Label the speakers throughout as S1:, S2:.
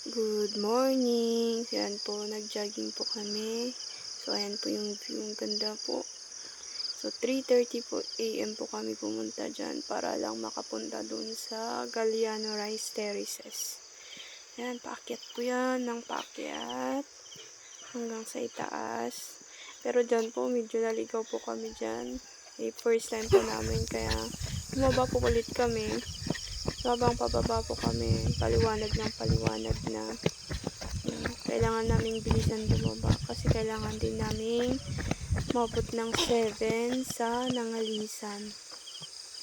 S1: Good morning. So, ayan po, nag-jogging po kami. So, ayan po yung view. Ang ganda po. So, 3:30 po AM po kami pumunta dyan para lang makapunta dun sa Galiano Rice Terraces. Ayan, paakyat po yan ng paakyat hanggang sa itaas. Pero dyan po, medyo naligaw po kami dyan. First time po namin, kaya bumaba po ulit kami. Habang pababa po kami, paliwanag na kailangan naming bilisan bumaba kasi kailangan din naming mabot ng 7 sa Nangalisan.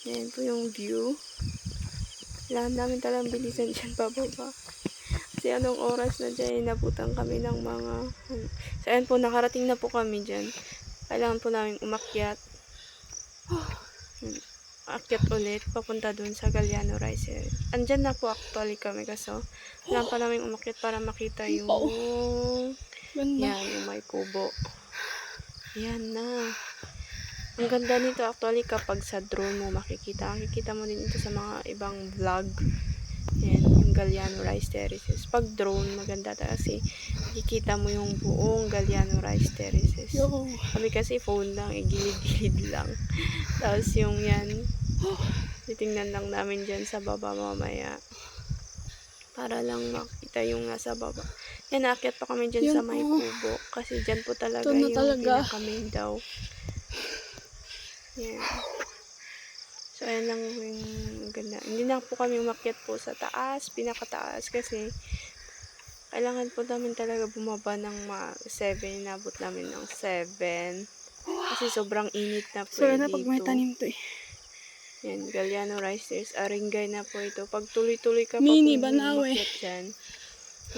S1: Yan po yung view. Kailangan namin talagang bilisan dyan pababa. Kasi anong oras na dyan, inabutan kami ng mga... So, ayan po, nakarating na po kami dyan. Kailangan po namin umakyat. Akyat ulit, papunta dun sa Galiano Rice. Andyan na po actually kami kaso kailangan pa namin umakyat para makita yung yan, yung may kubo. Yan na. Ang ganda nito actually kapag sa drone mo makikita. Makikita mo din ito sa mga ibang vlog. Yan, yung Galiano Rice Terraces. Pag drone, maganda kasi makikita mo yung buong Galiano Rice Terraces. Kami kasi phone lang, gilid-gilid lang. Tapos yung yan, titingnan lang namin dyan sa baba mamaya. Para lang makita yung nasa baba. Yan, naakyat pa kami dyan sa may kubo. Kasi dyan po talaga yung pinaka-main daw. Yan. So, ayan lang yung ganda. Hindi na po kami umakyat po sa taas, pinakataas. Kasi, kailangan po namin talaga bumaba ng 7. Inabot namin ng 7. Kasi sobrang init na po
S2: na
S1: dito.
S2: pag may tanim to eh.
S1: Yan, Galiano Rice Terraces. Aringay na po ito. Pag tuloy-tuloy ka pa
S2: Mini
S1: po
S2: Banawe.
S1: umakyat dyan.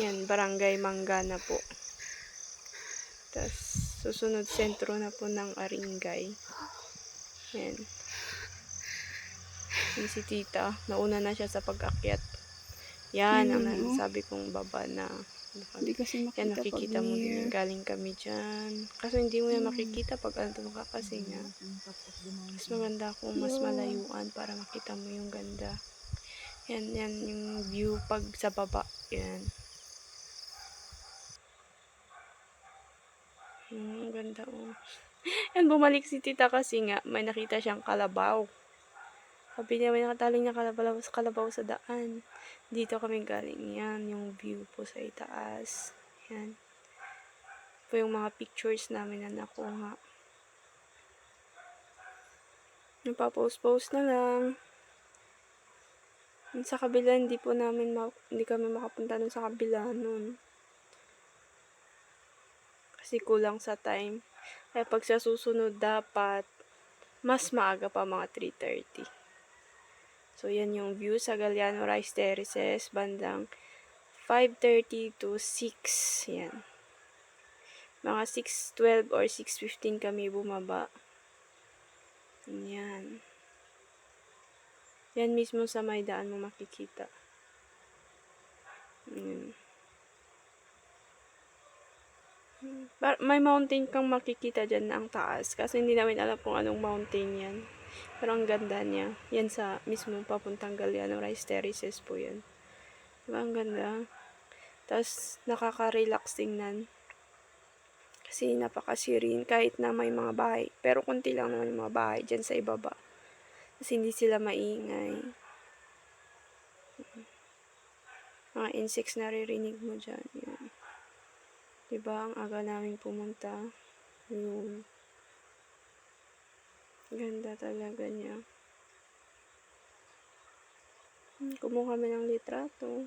S1: Yan, Barangay Mangga na po. Tapos, susunod sentro na po ng Aringay. Yan. Yan si tita. Nauna na siya sa pag-akyat. Yan, ang sabi kong baba na.
S2: Hindi kasi makita.
S1: Yan, nakikita mo din. Galing kami dyan. Kasi hindi mo yan makikita pag ano ka kasi nga. Mas maganda kung mas malayuan para makita mo yung ganda. Yan, yan yung view pag sa baba. Yan. Ganda oh. Yan, bumalik si tita kasi nga may nakita siyang kalabaw. Sabi niya may nakataling na kalabaw sa daan. Dito kami galing. Yan, yung view po sa itaas. Yan. Po yung mga pictures namin na nakuha. Napapost-post na lang. Sa kabila, hindi kami makapunta dun sa kabila nun. Kasi kulang sa time. Kaya pag sa susunod, dapat mas maaga pa, mga 3:30. So, yan yung view sa Galiano Rice Terraces, bandang 5:30 to 6. Yan. Mga 6:12 or 6:15 kami bumaba. Yan. Yan mismo sa may daan mo makikita. Yan. May mountain kang makikita dyan na ang taas. Kasi hindi namin alam kung anong mountain yan. Pero ang ganda niya. Yan sa mismo papuntang Galiano Rice Terraces po yan. Diba ang ganda? Tapos nakaka-relax tingnan. Kasi napaka-serene kahit na may mga bahay. Pero konti lang naman yung mga bahay dyan sa ibaba. Kasi hindi sila maingay. Mga insects naririnig mo dyan. Yan. Diba ang aga namin pumunta. Yun. Ganda talaga niya. Kumuha kami ng litrato.